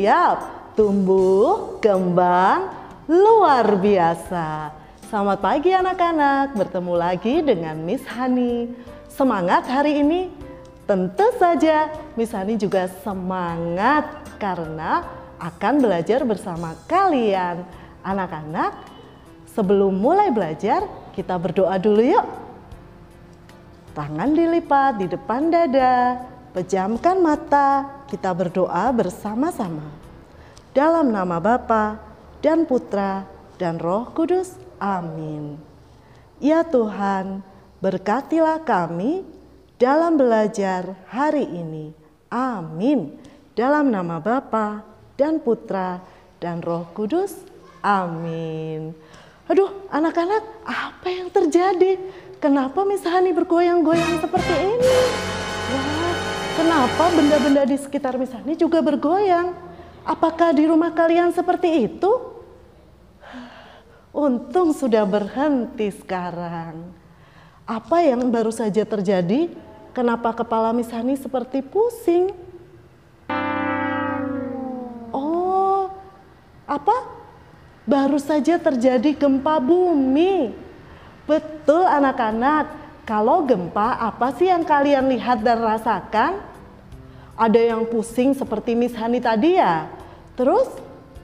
siap tumbuh kembang luar biasa. Selamat pagi anak-anak, bertemu lagi dengan Miss Hani. Semangat hari ini? Tentu saja Miss Hani juga semangat karena akan belajar bersama kalian. Anak-anak, sebelum mulai belajar kita berdoa dulu yuk. Tangan dilipat di depan dada, pejamkan mata, kita berdoa bersama-sama. Dalam nama Bapa dan Putra dan Roh Kudus, amin. Ya Tuhan, berkatilah kami dalam belajar hari ini, amin. Dalam nama Bapa dan Putra dan Roh Kudus, amin. Aduh anak-anak, apa yang terjadi? Kenapa Miss Hani bergoyang-goyang seperti ini? Wah, kenapa benda-benda di sekitar Miss Hani juga bergoyang? Apakah di rumah kalian seperti itu? Untung sudah berhenti sekarang. Apa yang baru saja terjadi? Kenapa kepala Miss Hani seperti pusing? Oh, apa? Baru saja terjadi gempa bumi. Betul anak-anak, kalau gempa apa sih yang kalian lihat dan rasakan? Ada yang pusing seperti Miss Hani tadi ya. Terus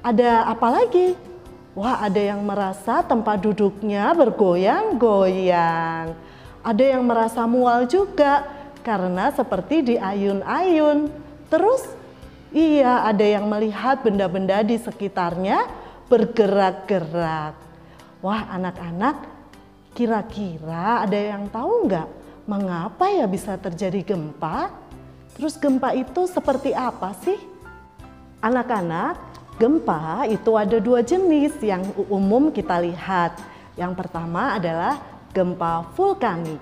ada apa lagi? Wah, ada yang merasa tempat duduknya bergoyang-goyang. Ada yang merasa mual juga karena seperti diayun-ayun. Terus iya, ada yang melihat benda-benda di sekitarnya bergerak-gerak. Wah anak-anak, kira-kira ada yang tahu nggak mengapa ya bisa terjadi gempa? Terus gempa itu seperti apa sih? Anak-anak, gempa itu ada dua jenis yang umum kita lihat. Yang pertama adalah gempa vulkanik.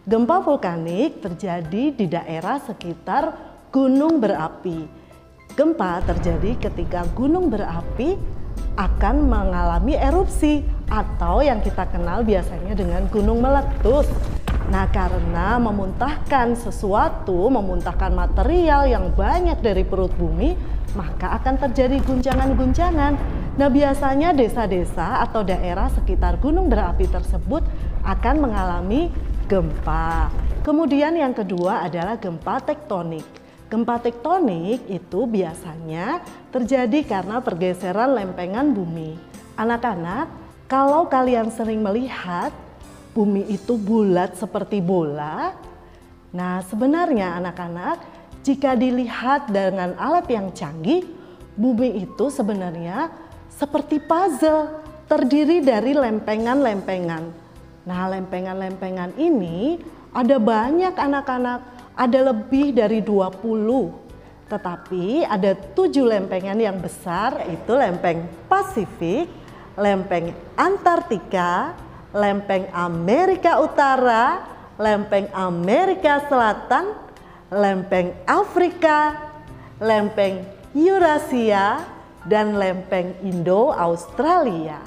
Gempa vulkanik terjadi di daerah sekitar gunung berapi. Gempa terjadi ketika gunung berapi akan mengalami erupsi atau yang kita kenal biasanya dengan gunung meletus. Nah, karena memuntahkan sesuatu, memuntahkan material yang banyak dari perut bumi, maka akan terjadi guncangan-guncangan. Nah, biasanya desa-desa atau daerah sekitar gunung berapi tersebut akan mengalami gempa. Kemudian yang kedua adalah gempa tektonik. Gempa tektonik itu biasanya terjadi karena pergeseran lempengan bumi. Anak-anak, kalau kalian sering melihat bumi itu bulat seperti bola, nah sebenarnya anak-anak, jika dilihat dengan alat yang canggih, bumi itu sebenarnya seperti puzzle, terdiri dari lempengan-lempengan. Nah, lempengan-lempengan ini ada banyak anak-anak, ada lebih dari 20. Tetapi ada 7 lempengan yang besar, itu lempeng Pasifik, lempeng Antartika, lempeng Amerika Utara, lempeng Amerika Selatan, lempeng Afrika, lempeng Eurasia, dan lempeng Indo-Australia.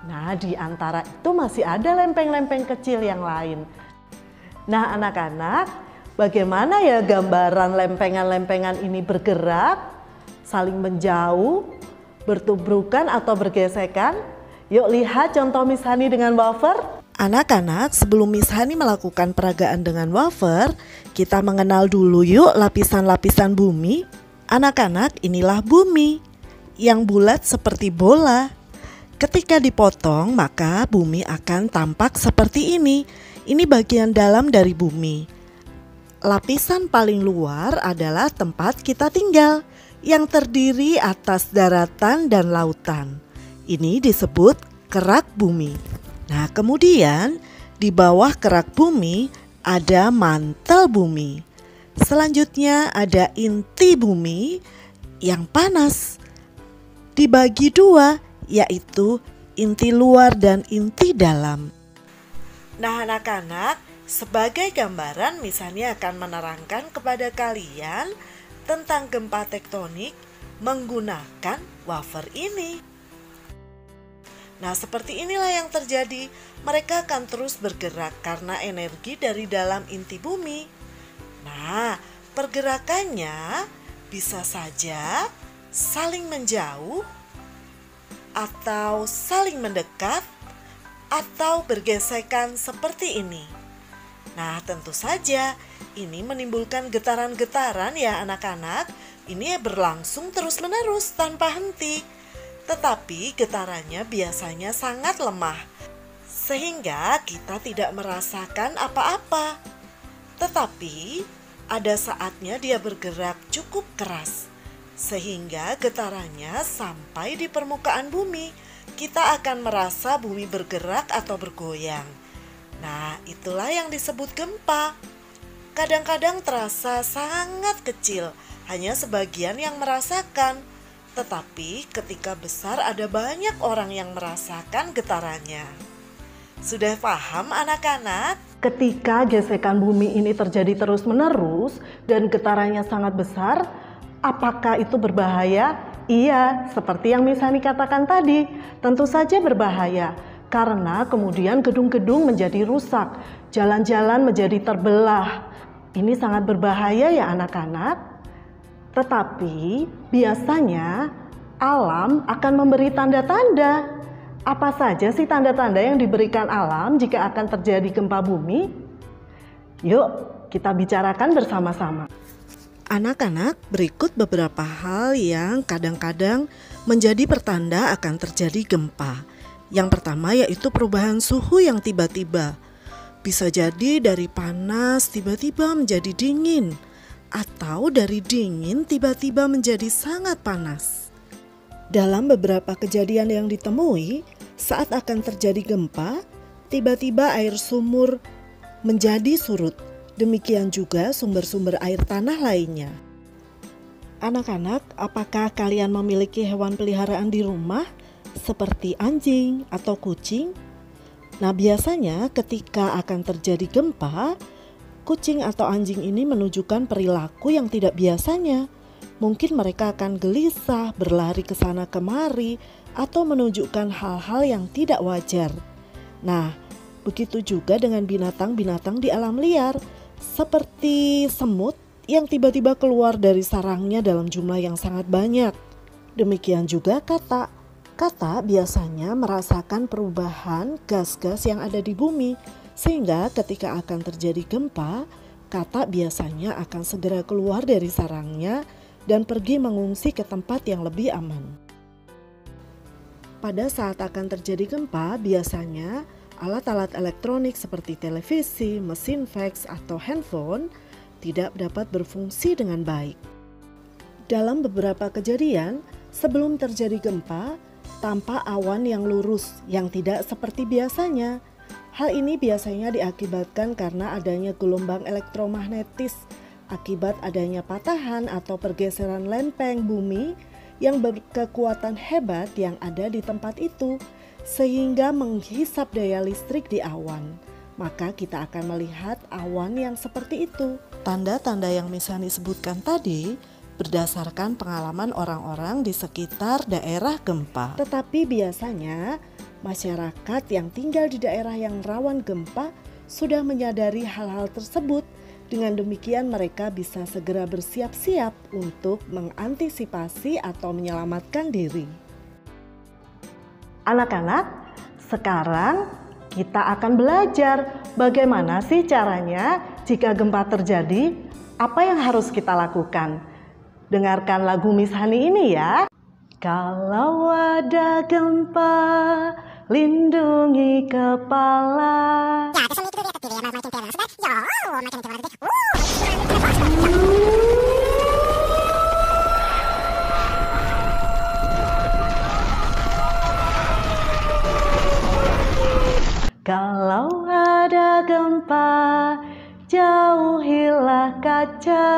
Nah, di antara itu masih ada lempeng-lempeng kecil yang lain. Nah, anak-anak, bagaimana ya gambaran lempengan-lempengan ini bergerak, saling menjauh, bertubrukan atau bergesekan? Yuk lihat contoh Miss Hani dengan wafer. Anak-anak, sebelum Miss Hani melakukan peragaan dengan wafer, kita mengenal dulu yuk lapisan-lapisan bumi. Anak-anak, inilah bumi yang bulat seperti bola. Ketika dipotong, maka bumi akan tampak seperti ini. Ini bagian dalam dari bumi. Lapisan paling luar adalah tempat kita tinggal, yang terdiri atas daratan dan lautan. Ini disebut kerak bumi. Nah, kemudian di bawah kerak bumi ada mantel bumi. Selanjutnya ada inti bumi yang panas. Dibagi dua, yaitu inti luar dan inti dalam. Nah, anak-anak, sebagai gambaran Miss Hani akan menerangkan kepada kalian tentang gempa tektonik menggunakan wafer ini. Nah, seperti inilah yang terjadi. Mereka akan terus bergerak karena energi dari dalam inti bumi. Nah, pergerakannya bisa saja saling menjauh, atau saling mendekat, atau bergesekan seperti ini. Nah, tentu saja ini menimbulkan getaran-getaran ya anak-anak. Ini berlangsung terus-menerus tanpa henti. Tetapi getarannya biasanya sangat lemah, sehingga kita tidak merasakan apa-apa. Tetapi ada saatnya dia bergerak cukup keras, sehingga getarannya sampai di permukaan bumi. Kita akan merasa bumi bergerak atau bergoyang. Nah, itulah yang disebut gempa. Kadang-kadang terasa sangat kecil, hanya sebagian yang merasakan. Tetapi ketika besar ada banyak orang yang merasakan getarannya. Sudah paham anak-anak? Ketika gesekan bumi ini terjadi terus-menerus dan getarannya sangat besar, apakah itu berbahaya? Iya, seperti yang Miss Hani katakan tadi, tentu saja berbahaya. Karena kemudian gedung-gedung menjadi rusak, jalan-jalan menjadi terbelah. Ini sangat berbahaya ya anak-anak. Tetapi biasanya alam akan memberi tanda-tanda. Apa saja sih tanda-tanda yang diberikan alam jika akan terjadi gempa bumi? Yuk, kita bicarakan bersama-sama. Anak-anak, berikut beberapa hal yang kadang-kadang menjadi pertanda akan terjadi gempa. Yang pertama yaitu perubahan suhu yang tiba-tiba. Bisa jadi dari panas tiba-tiba menjadi dingin, atau dari dingin tiba-tiba menjadi sangat panas. Dalam beberapa kejadian yang ditemui, saat akan terjadi gempa, tiba-tiba air sumur menjadi surut. Demikian juga sumber-sumber air tanah lainnya. Anak-anak, apakah kalian memiliki hewan peliharaan di rumah seperti anjing atau kucing? Nah, biasanya ketika akan terjadi gempa, kucing atau anjing ini menunjukkan perilaku yang tidak biasanya. Mungkin mereka akan gelisah, berlari ke sana kemari, atau menunjukkan hal-hal yang tidak wajar. Nah, begitu juga dengan binatang-binatang di alam liar, seperti semut yang tiba-tiba keluar dari sarangnya dalam jumlah yang sangat banyak. Demikian juga kata. Kata biasanya merasakan perubahan gas-gas yang ada di bumi, sehingga ketika akan terjadi gempa, kata biasanya akan segera keluar dari sarangnya dan pergi mengungsi ke tempat yang lebih aman. Pada saat akan terjadi gempa, biasanya alat-alat elektronik seperti televisi, mesin fax, atau handphone tidak dapat berfungsi dengan baik. Dalam beberapa kejadian, sebelum terjadi gempa, tampak awan yang lurus yang tidak seperti biasanya. Hal ini biasanya diakibatkan karena adanya gelombang elektromagnetis akibat adanya patahan atau pergeseran lempeng bumi yang berkekuatan hebat yang ada di tempat itu, sehingga menghisap daya listrik di awan. Maka kita akan melihat awan yang seperti itu. Tanda-tanda yang Miss Hani sebutkan tadi berdasarkan pengalaman orang-orang di sekitar daerah gempa. Tetapi biasanya masyarakat yang tinggal di daerah yang rawan gempa sudah menyadari hal-hal tersebut. Dengan demikian mereka bisa segera bersiap-siap untuk mengantisipasi atau menyelamatkan diri. Anak-anak, sekarang kita akan belajar bagaimana sih caranya jika gempa terjadi, apa yang harus kita lakukan. Dengarkan lagu Miss Hani ini ya. Kalau ada gempa, lindungi kepala. Kalau ada gempa, jauhilah kaca.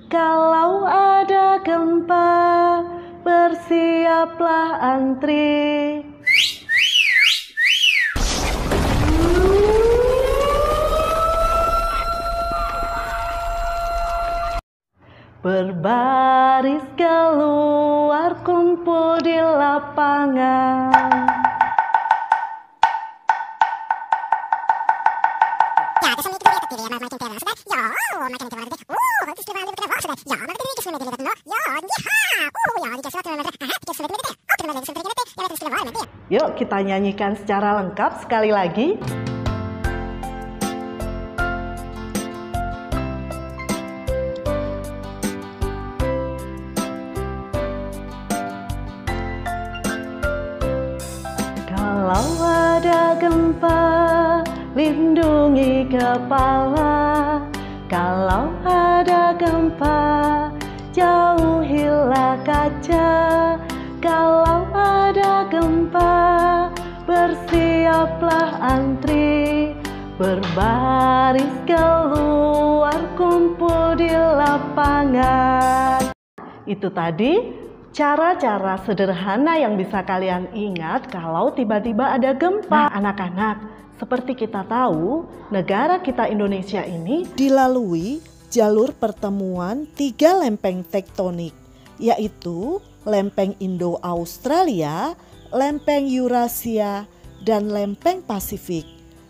Kalau ada gempa, bersiaplah antri. Berbaris keluar kumpul di lapangan. Yuk kita nyanyikan secara lengkap sekali lagi. Kalau ada gempa, lindungi kepala. Kalau ada gempa, jauhilah kaca. Kalau ada gempa, bersiaplah antri. Berbaris keluar, kumpul di lapangan. Itu tadi cara-cara sederhana yang bisa kalian ingat kalau tiba-tiba ada gempa. Nah, anak-anak, seperti kita tahu, negara kita Indonesia ini dilalui jalur pertemuan 3 lempeng tektonik, yaitu lempeng Indo-Australia, lempeng Eurasia, dan lempeng Pasifik.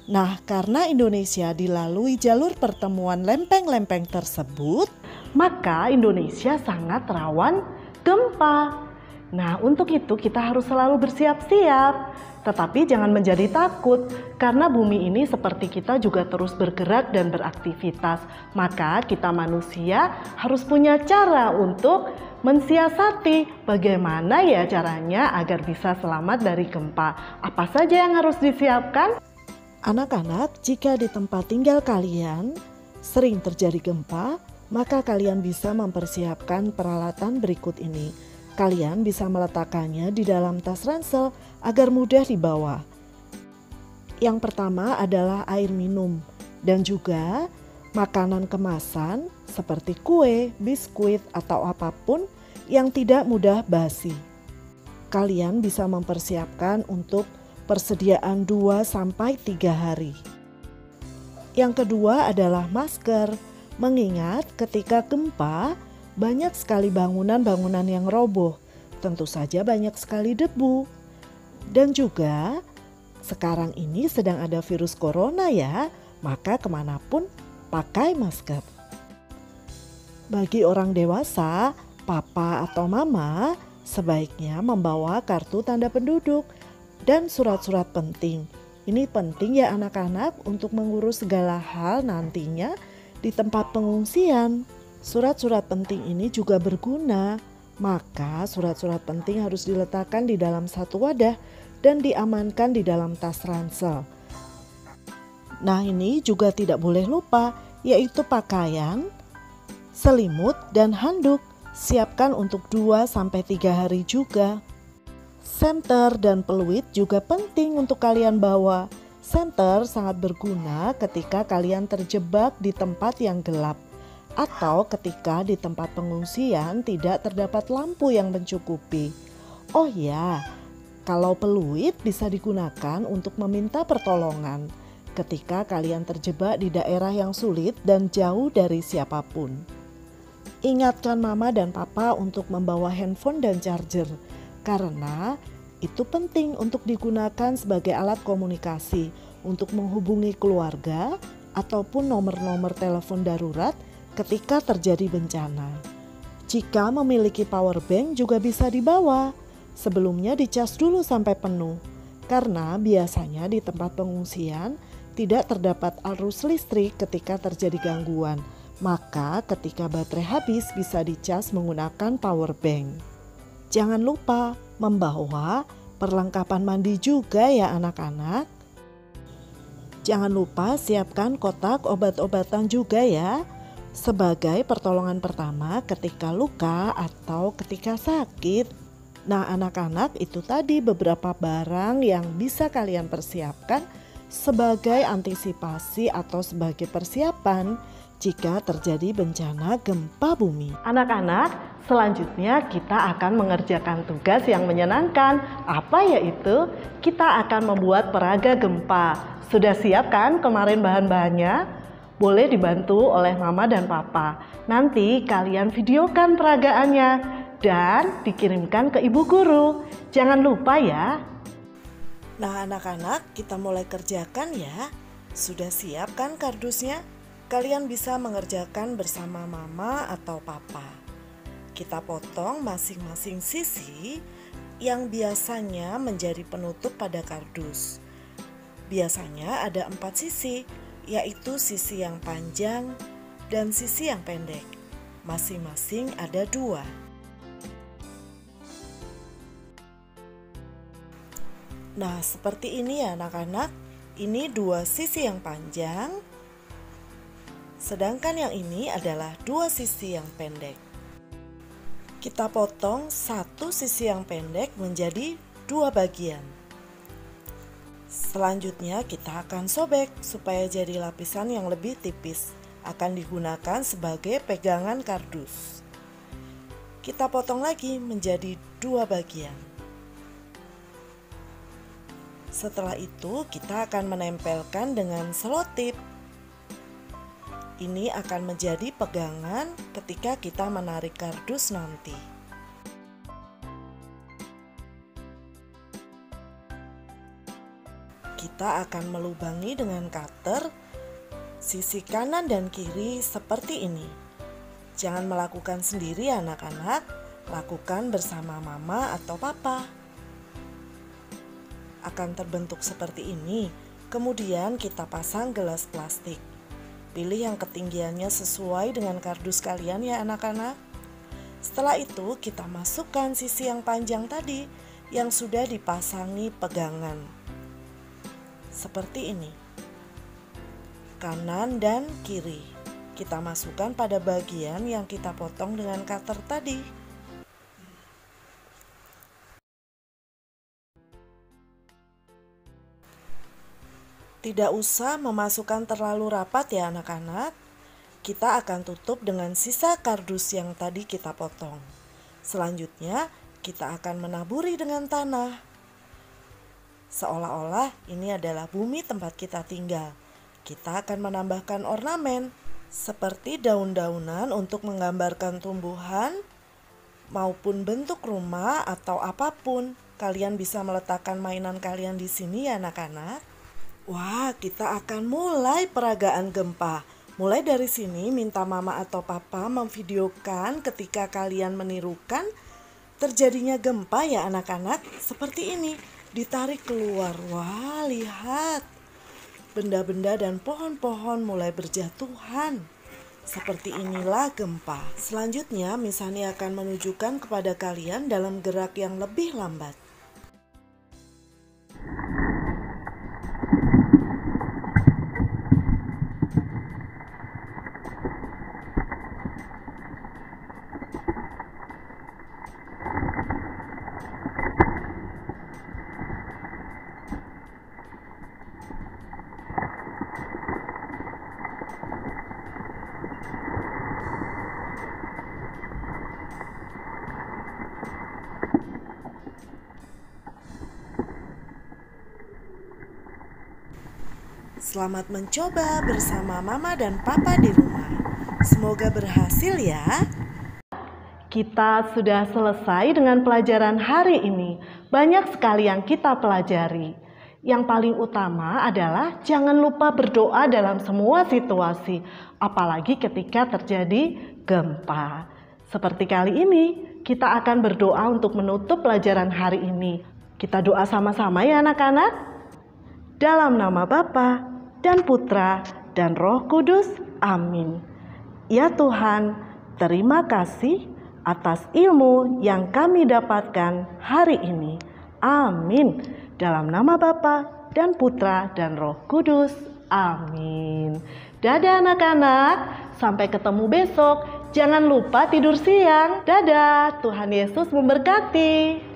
Nah, karena Indonesia dilalui jalur pertemuan lempeng-lempeng tersebut, maka Indonesia sangat rawan gempa. Nah, untuk itu kita harus selalu bersiap-siap. Tetapi jangan menjadi takut, karena bumi ini seperti kita juga terus bergerak dan beraktivitas. Maka kita manusia harus punya cara untuk mensiasati bagaimana ya caranya agar bisa selamat dari gempa. Apa saja yang harus disiapkan? Anak-anak, jika di tempat tinggal kalian sering terjadi gempa, maka kalian bisa mempersiapkan peralatan berikut ini. Kalian bisa meletakkannya di dalam tas ransel agar mudah dibawa. Yang pertama adalah air minum dan juga makanan kemasan seperti kue, biskuit, atau apapun yang tidak mudah basi. Kalian bisa mempersiapkan untuk persediaan 2-3 hari. Yang kedua adalah masker. Mengingat ketika gempa, banyak sekali bangunan-bangunan yang roboh. Tentu saja banyak sekali debu. Dan juga sekarang ini sedang ada virus corona ya, maka kemanapun pakai masker. Bagi orang dewasa, papa atau mama sebaiknya membawa kartu tanda penduduk dan surat-surat penting. Ini penting ya anak-anak untuk mengurus segala hal nantinya di tempat pengungsian. Surat-surat penting ini juga berguna, maka surat-surat penting harus diletakkan di dalam satu wadah dan diamankan di dalam tas ransel. Nah, ini juga tidak boleh lupa, yaitu pakaian, selimut, dan handuk. Siapkan untuk 2-3 hari juga. Senter dan peluit juga penting untuk kalian bawa. Senter sangat berguna ketika kalian terjebak di tempat yang gelap atau ketika di tempat pengungsian tidak terdapat lampu yang mencukupi. Oh ya, kalau peluit bisa digunakan untuk meminta pertolongan ketika kalian terjebak di daerah yang sulit dan jauh dari siapapun. Ingatkan mama dan papa untuk membawa handphone dan charger karena itu penting untuk digunakan sebagai alat komunikasi untuk menghubungi keluarga ataupun nomor-nomor telepon darurat ketika terjadi bencana. Jika memiliki power bank juga bisa dibawa. Sebelumnya dicas dulu sampai penuh, karena biasanya di tempat pengungsian tidak terdapat arus listrik ketika terjadi gangguan. Maka ketika baterai habis bisa dicas menggunakan power bank. Jangan lupa membawa perlengkapan mandi juga ya anak-anak. Jangan lupa siapkan kotak obat-obatan juga ya, sebagai pertolongan pertama ketika luka atau ketika sakit. Nah anak-anak, itu tadi beberapa barang yang bisa kalian persiapkan sebagai antisipasi atau sebagai persiapan jika terjadi bencana gempa bumi. Anak-anak, selanjutnya kita akan mengerjakan tugas yang menyenangkan. Apa yaitu? Kita akan membuat peraga gempa. Sudah siap kan kemarin bahan-bahannya? Boleh dibantu oleh mama dan papa. Nanti kalian videokan peragaannya dan dikirimkan ke ibu guru. Jangan lupa ya. Nah anak-anak, kita mulai kerjakan ya. Sudah siap kan kardusnya? Kalian bisa mengerjakan bersama mama atau papa. Kita potong masing-masing sisi yang biasanya menjadi penutup pada kardus. Biasanya ada 4 sisi, yaitu sisi yang panjang dan sisi yang pendek. Masing-masing ada 2. Nah, seperti ini ya anak-anak. Ini 2 sisi yang panjang, sedangkan yang ini adalah 2 sisi yang pendek. Kita potong satu sisi yang pendek menjadi 2 bagian. Selanjutnya kita akan sobek supaya jadi lapisan yang lebih tipis. Akan digunakan sebagai pegangan kardus. Kita potong lagi menjadi 2 bagian. Setelah itu kita akan menempelkan dengan selotip. Ini akan menjadi pegangan ketika kita menarik kardus nanti. Kita akan melubangi dengan cutter sisi kanan dan kiri seperti ini. Jangan melakukan sendiri anak-anak, lakukan bersama mama atau papa. Akan terbentuk seperti ini, kemudian kita pasang gelas plastik. Pilih yang ketinggiannya sesuai dengan kardus kalian ya anak-anak. Setelah itu kita masukkan sisi yang panjang tadi yang sudah dipasangi pegangan. Seperti ini. Kanan dan kiri. Kita masukkan pada bagian yang kita potong dengan cutter tadi. Tidak usah memasukkan terlalu rapat ya anak-anak. Kita akan tutup dengan sisa kardus yang tadi kita potong. Selanjutnya kita akan menaburi dengan tanah. Seolah-olah ini adalah bumi tempat kita tinggal. Kita akan menambahkan ornamen seperti daun-daunan untuk menggambarkan tumbuhan maupun bentuk rumah atau apapun. Kalian bisa meletakkan mainan kalian di sini ya anak-anak. Wah, kita akan mulai peragaan gempa. Mulai dari sini minta mama atau papa memvideokan ketika kalian menirukan terjadinya gempa ya anak-anak. Seperti ini, ditarik keluar. Wah, lihat. Benda-benda dan pohon-pohon mulai berjatuhan. Seperti inilah gempa. Selanjutnya, Misani akan menunjukkan kepada kalian dalam gerak yang lebih lambat. Selamat mencoba bersama mama dan papa di rumah. Semoga berhasil ya. Kita sudah selesai dengan pelajaran hari ini. Banyak sekali yang kita pelajari. Yang paling utama adalah jangan lupa berdoa dalam semua situasi, apalagi ketika terjadi gempa. Seperti kali ini, kita akan berdoa untuk menutup pelajaran hari ini. Kita doa sama-sama ya anak-anak. Dalam nama Bapa dan Putra dan Roh Kudus, amin. Ya Tuhan, terima kasih atas ilmu yang kami dapatkan hari ini. Amin. Dalam nama Bapa dan Putra dan Roh Kudus, amin. Dadah anak-anak, sampai ketemu besok. Jangan lupa tidur siang. Dadah, Tuhan Yesus memberkati.